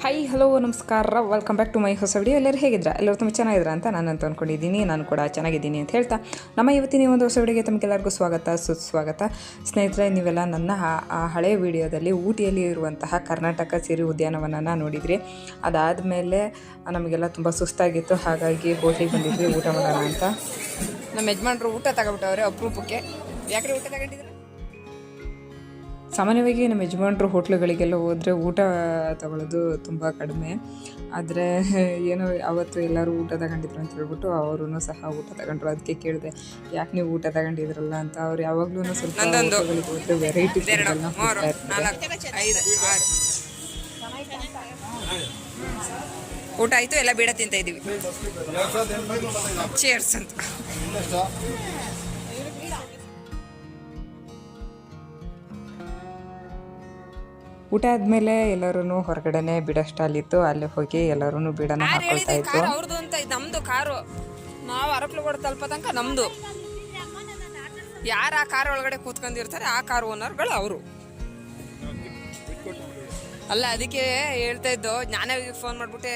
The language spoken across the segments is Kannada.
ಹಾಯ್ ಹಲೋ ನಮಸ್ಕಾರ, ವೆಲ್ಕಮ್ ಬ್ಯಾಕ್ ಟು ಮೈ ಹೊಸ ವಿಡಿಯೋ. ಎಲ್ಲರೂ ಹೇಗಿದ್ರಾ? ಎಲ್ಲರೂ ತುಂಬ ಚೆನ್ನಾಗಿದ್ರ ಅಂತ ನಾನಂತ ಅಂದ್ಕೊಂಡಿದ್ದೀನಿ. ನಾನು ಕೂಡ ಚೆನ್ನಾಗಿದ್ದೀನಿ ಅಂತ ಹೇಳ್ತಾ ನಮ್ಮ ಇವತ್ತಿನ ಒಂದು ಹೊಸ ವಿಡಿಯೋಗೆ ತಮಗೆಲ್ಲರಿಗೂ ಸುಸ್ವಾಗತ. ಸ್ನೇಹಿತರೆ, ನೀವೆಲ್ಲ ನನ್ನ ಆ ಹಳೆಯ ವಿಡಿಯೋದಲ್ಲಿ ಊಟಿಯಲ್ಲಿ ಇರುವಂತಹ ಕರ್ನಾಟಕ ಸಿರಿ ಉದ್ಯಾನವನನ ನೋಡಿದ್ರಿ. ಅದಾದಮೇಲೆ ನಮಗೆಲ್ಲ ತುಂಬ ಸುಸ್ತಾಗಿತ್ತು, ಹಾಗಾಗಿ ಹೋಟೆಲ್ಗೆ ಬಂದಿದ್ವಿ ಊಟ ಮಾಡೋಣ ಅಂತ. ನಮ್ಮ ಯಜಮಾನ್ರು ಊಟ ತಗೊಬಿಟ್ಟವ್ರೆ ಅಪರೂಪಕ್ಕೆ. ಯಾಕ್ರೆ ಊಟ ತಗೊಂಡಿದ್ರು? ಸಾಮಾನ್ಯವಾಗಿ ನಮ್ಮ ಯಜಮಾನ್ರು ಹೋಟ್ಲುಗಳಿಗೆಲ್ಲ ಹೋದರೆ ಊಟ ತಗೊಳ್ಳೋದು ತುಂಬ ಕಡಿಮೆ. ಆದರೆ ಏನೋ ಅವತ್ತು ಎಲ್ಲರೂ ಊಟ ತಗೊಂಡಿದ್ರು ಅಂತ ಹೇಳ್ಬಿಟ್ಟು ಅವರು ಸಹ ಊಟ ತಗೊಂಡ್ರು. ಅದಕ್ಕೆ ಕೇಳಿದೆ, ಯಾಕೆ ನೀವು ಊಟ ತಗೊಂಡಿದ್ರಲ್ಲ ಅಂತ. ಅವ್ರು ಯಾವಾಗಲೂ ಸ್ವಲ್ಪ ಹೋಟ್ಲುಗಳಿಗೆ ಹೋದರೆ ವೆರೈಟಿ ಫುಡ್ಗಳನ್ನ ಕೊಡ್ತಾ ಇರ್ತಾರೆ. ಊಟ ಆಯಿತು, ಎಲ್ಲ ಬೇಡ ತಿಂತ ಇದ್ದೀವಿ. ಚೇರ್ಸ್ ಅಂತ. ಊಟ ಆದಮೇಲೆ ಎಲ್ಲರೂ ಹೊರಗಡೆನೆ ಬಿಡೋ ಸ್ಟಾಲಿತ್ತು, ಅಲ್ಲಿ ಹೋಗಿ ಎಲ್ಲರೂ ಬಿಡನ ಹಾಕೊಳ್ತಾ ಇತ್ತು. ಅವ್ರದ್ದು ಅಂತ ಇದು ನಮ್ದು ಕಾರು, ನಾವು ಅರಪ್ಲುಗೋಡು ತಲುಪೋ ತನಕ ನಮ್ದು. ಯಾರು ಆ ಕಾರ್ ಒಳಗಡೆ ಕೂತ್ಕೊಂಡಿರ್ತಾರೆ ಆ ಕಾರ್ ಓನರ್ಗಳು ಅವರು ಅಲ್ಲ. ಅದಕ್ಕೆ ಹೇಳ್ತಾ ಇದ್ದು, ನಾನೇ ಫೋನ್ ಮಾಡ್ಬಿಟ್ಟು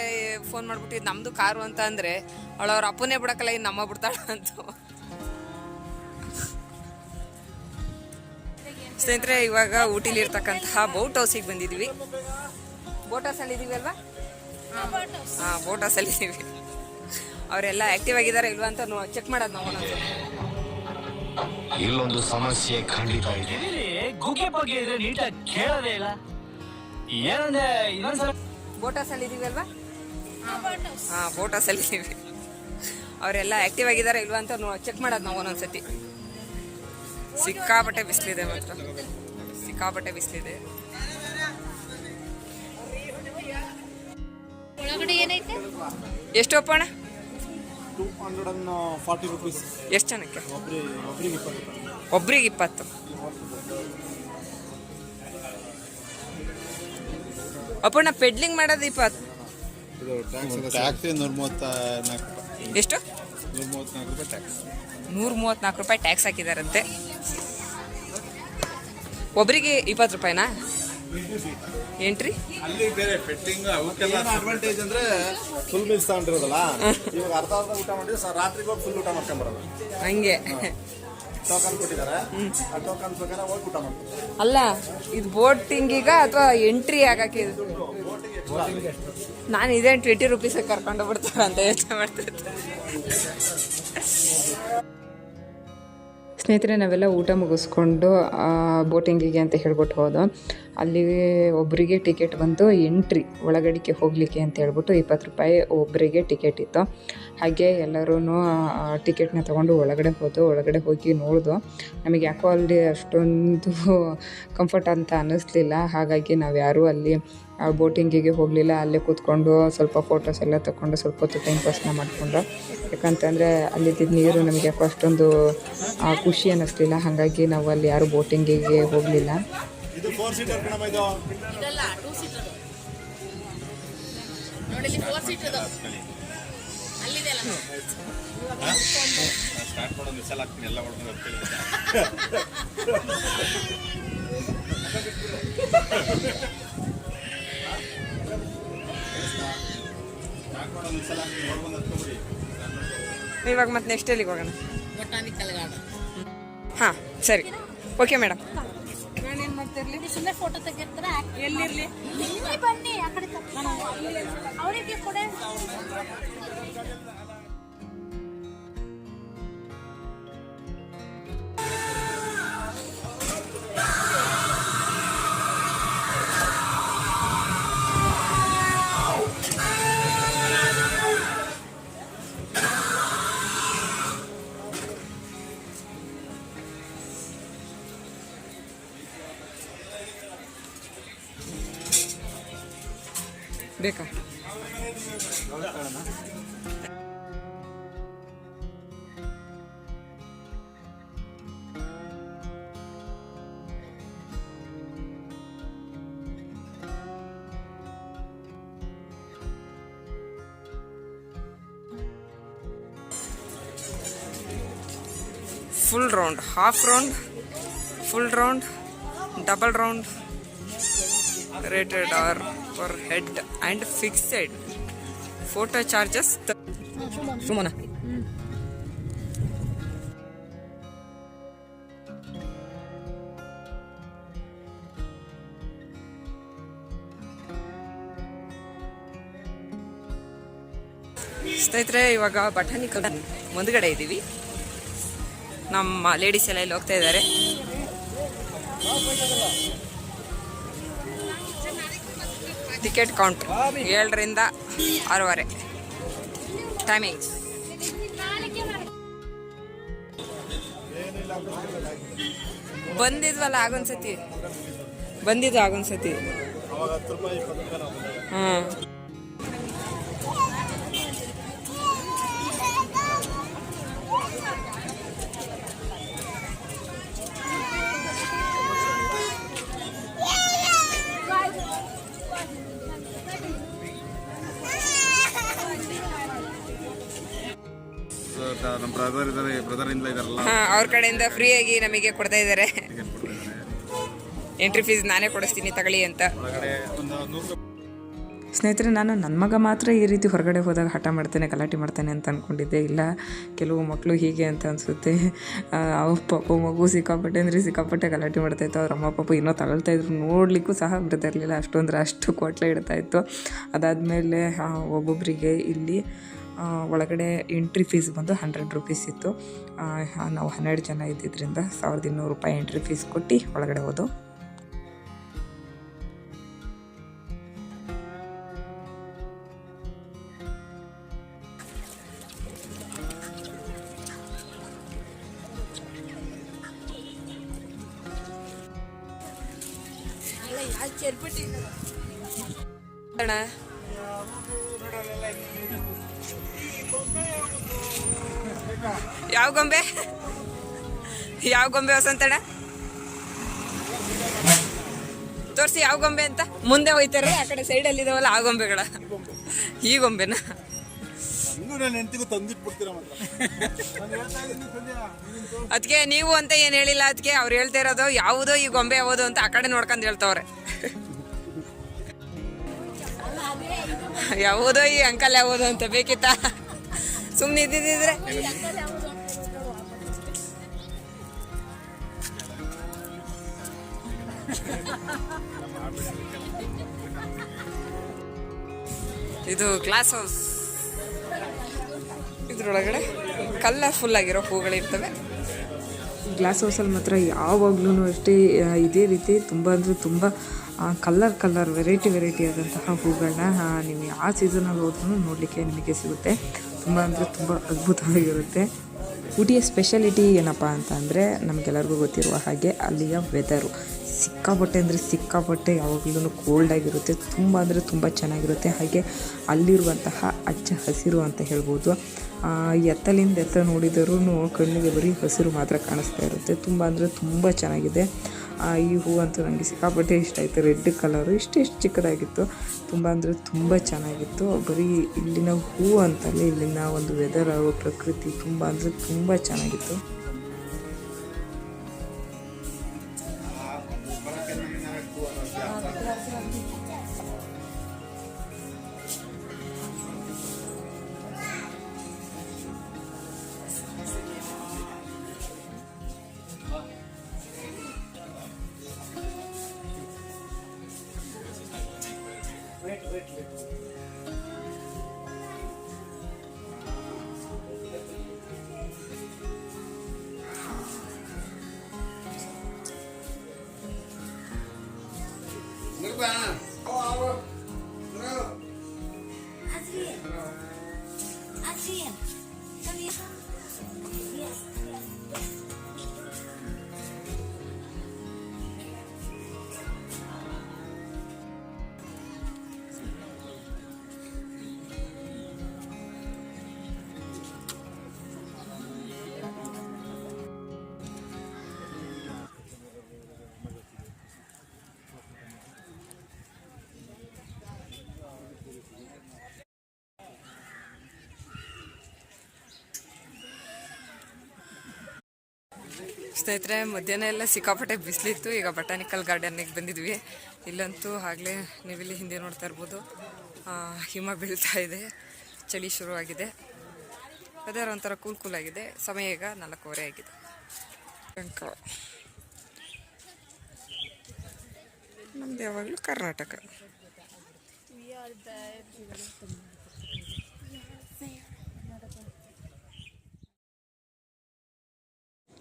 ಇದು ನಮ್ದು ಕಾರು ಅಂತ ಅಂದ್ರೆ ಅವಳವ್ರ ಅಪ್ಪನೇ ಬಿಡಕ್ಕಲ್ಲ, ಇನ್ನು ನಮ್ಮ ಬಿಡ್ತಾಳ ಅಂತ. ಸ್ನೇಹಿತರೆ, ಇವಾಗ ಊಟಿಲಿ ಇರ್ತಕ್ಕಂತಹ ಬೋಟ್ ಹೌಸಿಗೆ ಬಂದಿದ್ವಿ. ಬೋಟ್ ಹೌಸಲ್ಲಿ ಇದೀವಿ ಅಲ್ವಾ? ಹಾಂ, ಬೋಟ್ ಹೌಸಲ್ಲಿ ಇದೀವಿ. ಅವರೆಲ್ಲ ಆಕ್ಟಿವ್ ಆಗಿದ್ದಾರೆ ಇಲ್ವಾ ಅಂತ ಚೆಕ್ ಮಾಡೋದು ನಾವು. ಇಲ್ಲೊಂದು ಸಮಸ್ಯೆ ಖಂಡಿತ ಇದೆ. ಗುಗ್ಗೆ ಬಗ್ಗೆ ಇದ್ರೆ ನೀಟಾಗಿ ಕೇಳೋದೇ ಇಲ್ಲ. ಏನಂದ್ರೆ ಬೋಟ್ ಹೌಸಲ್ಲಿ ಇದೀವಿ ಅಲ್ವಾ? ಹಾಂ, ಬೋಟ್ ಹೌಸಲ್ಲಿ ಇದೀವಿ. ಅವರೆಲ್ಲ ಆಕ್ಟಿವ್ ಆಗಿದ್ದಾರೆ ಇಲ್ವಾ ಅಂತ ಚೆಕ್ ಮಾಡೋದು ನಾವು ಒಂದೊಂದ್ಸತಿ. ಸಿಕ್ಕಾಪಟ್ಟೆ ಬಿಸಿಲಿದೆ, ಮಾತ್ರ ಸಿಕ್ಕಾಪಟ್ಟೆ ಬಿಸಿಲಿದೆ. ಎಷ್ಟು ಒಪ್ಪೋಣ? 240 ರೂಪೀಸ್. ಎಷ್ಟು ಜನಕ್ಕೆ? ಒಬ್ರಿಗೆ 20. ಅಪ್ಪಣ್ಣ ಪೆಡ್ಲಿಂಗ್ ಮಾಡೋದು 20. ಎಷ್ಟು? 134 ರೂಪಾಯಿ ಟ್ಯಾಕ್ಸ್ ಹಾಕಿದಾರಂತೆ. ಒಬ್ಬರಿಗೆ 20 ರೂಪಾಯಿನಾ ಎಂಟ್ರಿ? ಅಲ್ಲಿ ಬೇರೆ ಫಿಟ್ಟಿಂಗ್ ಅವಕ್ಕೆಲ್ಲ ಅಡ್ವಾಂಟೇಜ್ ಅಂದ್ರೆ ಫುಲ್ ಮೀಲ್ಸ್ ತಗೊಂಡಿರೋದಲ್ಲ. ಇವಾಗ ಅರ್ಧ ಊಟ ಮಾಡಿದ್ರೆ ರಾತ್ರಿಗೆ ಹೋಗಿ ಫುಲ್ ಊಟ ಮಾಡ್ಕೊಂಡ್ ಬರೋದು. ಹಂಗೆ ಟೋಕನ್ ಕೊಟ್ಟಿದ್ದಾರೆ, ಆ ಟೋಕನ್ ಪ್ರಕಾರ ಹೋಗಿ ಊಟ ಮಾಡ್ತಾರೆ. ಅಲ್ಲ, ಇದು ಬೋಟಿಂಗಿಗ ಅಥವಾ ಎಂಟ್ರಿ ಆಗಕ್ಕೆ? ನಾನು ಇದೇ 20 ರೂಪೀಸ್ ಕರ್ಕೊಂಡು ಬಿಡ್ತಾರೆ ಅಂತ ಯೋಚನೆ ಮಾಡ್ತಿದ್ದೆ. ಸ್ನೇಹಿತರೆ, ನಾವೆಲ್ಲ ಊಟ ಮುಗಿಸ್ಕೊಂಡು ಬೋಟಿಂಗಿಗೆ ಅಂತ ಹೇಳ್ಬಿಟ್ಟು ಹೋದೋ. ಅಲ್ಲಿ ಒಬ್ಬರಿಗೆ ಟಿಕೆಟ್ ಬಂದು ಎಂಟ್ರಿ ಒಳಗಡೆಗೆ ಹೋಗಲಿಕ್ಕೆ ಅಂತ ಹೇಳ್ಬಿಟ್ಟು 20 ರೂಪಾಯಿ ಒಬ್ಬರಿಗೆ ಟಿಕೆಟ್ ಇತ್ತು. ಹಾಗೆ ಎಲ್ಲರೂ ಟಿಕೆಟ್ನ ತೊಗೊಂಡು ಒಳಗಡೆ ಹೋದೋ. ಒಳಗಡೆ ಹೋಗಿ ನೋಡಿದೋ. ನಮಗೆ ಯಾಕೋ ಅಲ್ಲಿ ಅಷ್ಟೊಂದು ಕಂಫರ್ಟ್ ಅಂತ ಅನ್ನಿಸ್ಲಿಲ್ಲ. ಹಾಗಾಗಿ ನಾವು ಯಾರೂ ಅಲ್ಲಿ ಬೋಟಿಂಗಿಗೆ ಹೋಗಲಿಲ್ಲ. ಅಲ್ಲೇ ಕೂತ್ಕೊಂಡು ಸ್ವಲ್ಪ ಫೋಟೋಸ್ ಎಲ್ಲ ತಗೊಂಡು ಸ್ವಲ್ಪ ಹೊತ್ತು ಟೈಮ್ ಪಾಸ್ನ ಮಾಡಿಕೊಂಡು. ಯಾಕಂತಂದರೆ ಅಲ್ಲಿದ್ದ ನೀರು ನಮಗೆ ಯಾಕೋ ಅಷ್ಟೊಂದು ಖುಷಿ ಅನ್ನಿಸ್ಲಿಲ್ಲ. ಹಾಗಾಗಿ ನಾವು ಅಲ್ಲಿ ಯಾರೂ ಬೋಟಿಂಗಿಗೆ ಹೋಗಲಿಲ್ಲ. ಇದು 4 ಸೀಟರ್ ಕಣಮ್ಮ. ಇದು ಇದಲ್ಲ 2 ಸೀಟರ್. ನೋಡಿ ಇಲ್ಲಿ 4 ಸೀಟರ್ ಅಲ್ಲಿದೆ ಅಲ್ಲ. ಸ್ಟಾರ್ಟ್ ಮಾಡೋದು ಮಿಸಲ್ ಹಾಕ್ತೀನಿ ಎಲ್ಲ ಹೊಡೆದು ಹೋಗ್ತೀನಿ. ಇವಾಗ ಮತ್ತೆ ನೆಕ್ಸ್ಟ್ ಎಲ್ಲಿಗೆ ಹೋಗೋಣ? Botanical garden. ಹಾಂ, ಸರಿ, ಓಕೆ ಮೇಡಮ್. ನಾನೇನು ಮಾಡ್ತಿರ್ಲಿ? ಸುಮ್ಮನೆ ಫೋಟೋ ತೆಗಿರ್ತಾರ. ಎಲ್ಲಿರ್ಲಿ? ಇಲ್ಲಿ ಬನ್ನಿ, ಆ ಕಡೆ ಅವರಿಗೆ ಕೊಡೆ. ಬೇಕಾ? Full round, half round, full round, double round, rated are per head and fixed. Photo charges ಸುಮನ. ಸ್ನೇಹಿತರೆ, ಇವಾಗ ಬಟಾನಿಕಲ್ ಮುಂದ್ಗಡೆ ಇದ್ದೀವಿ. ನಮ್ಮ ಲೇಡೀಸ್ ಎಲ್ಲ ಇಲ್ಲಿ ಹೋಗ್ತಾ ಇದ್ದಾರೆ. ಟಿಕೆಟ್ ಕೌಂಟರ್ 7ರಿಂದ 6:30 ಟೈಮಿಂಗ್ಸ್. ಬಂದಿದ್ವಲ್ಲ ಆಗೊಂದ್ಸತಿ, ಹಾಂ. ನಮ್ಮ ಬ್ರದರ್ ಇಂದ ಇದಾರಲ್ಲ, ಅವ್ರ ಕಡೆಯಿಂದ ಫ್ರೀಯಾಗಿ ನಮಗೆ ಕೊಡ್ತಾ ಇದ್ದಾರೆ. ಎಂಟ್ರಿ ಫೀಸ್ ನಾನೇ ಕೊಡಿಸ್ತೀನಿ ತಗೊಳ್ಳಿ ಅಂತ. ಸ್ನೇಹಿತರೆ, ನಾನು ನನ್ನ ಮಗ ಮಾತ್ರ ಈ ರೀತಿ ಹೊರಗಡೆ ಹೋದಾಗ ಹಠ ಮಾಡ್ತೇನೆ, ಗಲಾಟೆ ಮಾಡ್ತಾನೆ ಅಂತ ಅಂದ್ಕೊಂಡಿದ್ದೆ. ಇಲ್ಲ, ಕೆಲವು ಮಕ್ಕಳು ಹೀಗೆ ಅಂತ ಅನಿಸುತ್ತೆ. ಅವ್ರ ಪಾಪ ಮಗು ಸಿಕ್ಕಾಪಟ್ಟೆ ಗಲಾಟೆ ಮಾಡ್ತಾಯಿತ್ತು. ಅವ್ರ ಅಮ್ಮ ಪಾಪ ಇನ್ನೂ ತಗೊಳ್ತಾಯಿದ್ರು, ನೋಡಲಿಕ್ಕೂ ಸಹ ಬಿಡ್ತಾಯಿರಲಿಲ್ಲ. ಅಷ್ಟು ಕೊಟ್ಲೆ ಇಡ್ತಾಯಿತ್ತು. ಅದಾದಮೇಲೆ ಒಬ್ಬೊಬ್ಬರಿಗೆ ಇಲ್ಲಿ ಒಳಗಡೆ ಎಂಟ್ರಿ ಫೀಸ್ ಬಂದು 100 ರೂಪೀಸ್ ಇತ್ತು. ನಾವು 12 ಜನ ಇದ್ದಿದ್ದರಿಂದ 1200 ರೂಪಾಯಿ ಎಂಟ್ರಿ ಫೀಸ್ ಕೊಟ್ಟು ಒಳಗಡೆ ಹೋದು. ಯಾವ ಗೊಂಬೆ ವಸಂತಣ್ಣ ತೋರಿಸಿ, ಯಾವ ಗೊಂಬೆ ಅಂತ. ಮುಂದೆ ಹೋಯ್ತಾರೆ, ಆ ಕಡೆ ಸೈಡಲ್ಲಿ ಇದಾವಲ್ಲ ಆ ಗೊಂಬೆಗಳ. ಈ ಗೊಂಬೆನ ಅದಕ್ಕೆ ನೀವು ಅಂತ ಏನು ಹೇಳಿಲ್ಲ. ಅದಕ್ಕೆ ಅವ್ರು ಹೇಳ್ತಾ ಇರೋದು ಯಾವುದೋ ಈ ಗೊಂಬೆ ಯಾವುದು ಅಂತ ಆ ಕಡೆ ನೋಡ್ಕೊಂಡು ಹೇಳ್ತವ್ರೆ. ಯಾವುದೋ ಈ ಅಂಕಲ್ ಯಾವುದು ಅಂತ ಬೇಕಿತ್ತಾ? ಸುಮ್ಮನೆ ಇದ್ದಿದ್ರೆ. ಇದು ಗ್ಲಾಸ್ ಹೌಸ್. ಇದ್ರೊಳಗಡೆ ಕಲರ್ಫುಲ್ ಆಗಿರೋ ಹೂಗಳಿರ್ತವೆ. ಗ್ಲಾಸ್ ಹೌಸಲ್ಲಿ ಮಾತ್ರ ಯಾವಾಗ್ಲೂ ಅಷ್ಟೇ ಇದೇ ರೀತಿ ತುಂಬ ಅಂದರೆ ತುಂಬ ಕಲರ್ ವೆರೈಟಿ ಆದಂತಹ ಹೂಗಳನ್ನ ನೀವು ಯಾವ ಸೀಸನಲ್ಲಿ ಹೋದ್ರೂ ನೋಡಲಿಕ್ಕೆ ನಿಮಗೆ ಸಿಗುತ್ತೆ. ತುಂಬ ಅಂದರೆ ತುಂಬ ಅದ್ಭುತವಾಗಿರುತ್ತೆ. ಊಟಿಯ ಸ್ಪೆಷಾಲಿಟಿ ಏನಪ್ಪ ಅಂತ ಅಂದರೆ, ನಮಗೆಲ್ಲರಿಗೂ ಗೊತ್ತಿರುವ ಹಾಗೆ ಅಲ್ಲಿಯ ವೆದರು ಸಿಕ್ಕಾಪಟ್ಟೆ ಯಾವಾಗಲೂ ಕೋಲ್ಡಾಗಿರುತ್ತೆ. ತುಂಬ ಅಂದರೆ ತುಂಬ ಚೆನ್ನಾಗಿರುತ್ತೆ. ಹಾಗೆ ಅಲ್ಲಿರುವಂತಹ ಹಚ್ಚ ಹಸಿರು ಅಂತ ಹೇಳ್ಬೋದು. ಎತ್ತಲಿಂದ ಎತ್ತ ನೋಡಿದರೂ ಕಣ್ಣಿಗೆ ಬರೀ ಹಸಿರು ಮಾತ್ರ ಕಾಣಿಸ್ತಾ ಇರುತ್ತೆ. ತುಂಬ ಅಂದರೆ ತುಂಬ ಚೆನ್ನಾಗಿದೆ. ಈ ಹೂವು ಅಂತೂ ನನಗೆ ಸಿಕ್ಕಾಪಟ್ಟೆ ಇಷ್ಟ ಆಯಿತು. ರೆಡ್ ಕಲರು ಇಷ್ಟು ಚಿಕ್ಕದಾಗಿತ್ತು. ತುಂಬ ಅಂದರೆ ತುಂಬ ಚೆನ್ನಾಗಿತ್ತು. ಬರೀ ಇಲ್ಲಿನ ಹೂವು ಅಂತಲ್ಲ, ಇಲ್ಲಿನ ಒಂದು ವೆದರ್, ಪ್ರಕೃತಿ ತುಂಬ ಅಂದರೆ ತುಂಬ ಚೆನ್ನಾಗಿತ್ತು. ಸ್ನೇಹಿತರೆ ಮಧ್ಯಾಹ್ನ ಎಲ್ಲ ಸಿಕ್ಕಾಪಟ್ಟೆ ಬಿಸಿಲಿತ್ತು. ಈಗ ಬಟಾನಿಕಲ್ ಗಾರ್ಡನ್ನಿಗೆ ಬಂದಿದ್ವಿ. ಇಲ್ಲಂತೂ ಆಗಲೇ ನೀವಿಲ್ಲಿ ಹಿಂದೆ ನೋಡ್ತಾ ಇರ್ಬೋದು, ಹಿಮ ಬೀಳ್ತಾ ಇದೆ, ಚಳಿ ಶುರುವಾಗಿದೆ. ವೆದರ್ ಒಂಥರ ಕೂಲ್ ಆಗಿದೆ. ಸಮಯ ಈಗ 4:15 ಆಗಿದೆ. ನಮ್ದು ಯಾವಾಗಲೂ ಕರ್ನಾಟಕ.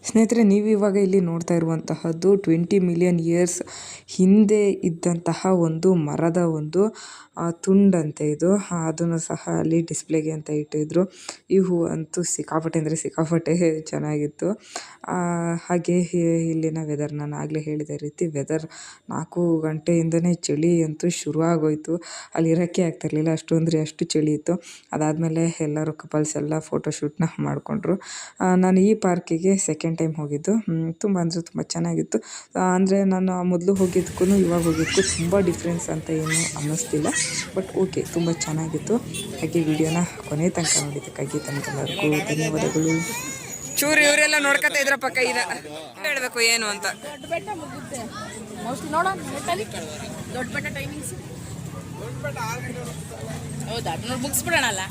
ಸ್ನೇಹಿತರೆ, ನೀವು ಇವಾಗ ಇಲ್ಲಿ ನೋಡ್ತಾ ಇರುವಂತಹದ್ದು 20 ಮಿಲಿಯನ್ ಇಯರ್ಸ್ ಹಿಂದೆ ಇದ್ದಂತಹ ಒಂದು ಮರದ ಒಂದು ತುಂಡಂತೆ ಇದು. ಅದನ್ನು ಸಹ ಅಲ್ಲಿ ಡಿಸ್ಪ್ಲೇಗೆ ಅಂತ ಇಟ್ಟಿದ್ರು. ಈ ಹೂ ಅಂತೂ ಸಿಕ್ಕಾಪಟ್ಟೆ ಅಂದರೆ ಸಿಕ್ಕಾಪಟ್ಟೆ ಚೆನ್ನಾಗಿತ್ತು. ಹಾಗೆ ಇಲ್ಲಿನ ವೆದರ್, ನಾನು ಆಗಲೇ ಹೇಳಿದ ರೀತಿ ವೆದರ್ 4 ಗಂಟೆಯಿಂದನೇ ಚಳಿ ಅಂತೂ ಶುರುವಾಗೋಯ್ತು. ಅಲ್ಲಿ ಇರೋಕ್ಕೆ ಆಗ್ತಿರ್ಲಿಲ್ಲ, ಅಷ್ಟು ಚಳಿ ಇತ್ತು. ಅದಾದಮೇಲೆ ಎಲ್ಲರೂ ಕಪಲ್ಸ್ ಎಲ್ಲ ಫೋಟೋಶೂಟ್ನ ಮಾಡಿಕೊಂಡ್ರು. ನಾನು ಈ ಪಾರ್ಕಿಗೆ ಸೆಕೆಂಡ್ ಟೈಮ್ ಹೋಗಿದ್ದು. ತುಂಬ ಅಂದರೆ ತುಂಬ ಚೆನ್ನಾಗಿತ್ತು. ಅಂದರೆ ನಾನು ಮೊದಲು ಹೋಗಿದ್ದಕ್ಕೂ ಇವಾಗ ಹೋಗಿದ್ದಕ್ಕೂ ತುಂಬ ಡಿಫ್ರೆನ್ಸ್ ಅಂತ ಏನು ಅನ್ನಿಸ್ತಿಲ್ಲ. ಬಟ್ ಓಕೆ, ತುಂಬ ಚೆನ್ನಾಗಿತ್ತು. ಹಾಗೆ ವಿಡಿಯೋನ ಕೊನೆ ತನಕ ನೋಡಿದ್ದಕ್ಕಾಗಿ ತಮಗೆಲ್ಲರಿಗೂ ಧನ್ಯವಾದಗಳು. ಚೂರು ಇವರೆಲ್ಲ ನೋಡ್ಕೊತಾ ಇದ್ರಪ್ಪ, ಕೈನ ಹೇಳಬೇಕು ಏನು ಅಂತ. ದೊಡ್ಡ ಬೆಟ್ಟ ಮುಗುತ್ತೆ ಮೋಸ್ಟ್ಲಿ ನೋಡೋಣ. ದೊಡ್ಡ ಬೆಟ್ಟ ಟೈಮಿಂಗ್ಸ್ ಹೌದಾ, ಮುಗಿಸ್ಬಿಡೋಣಲ್ಲ.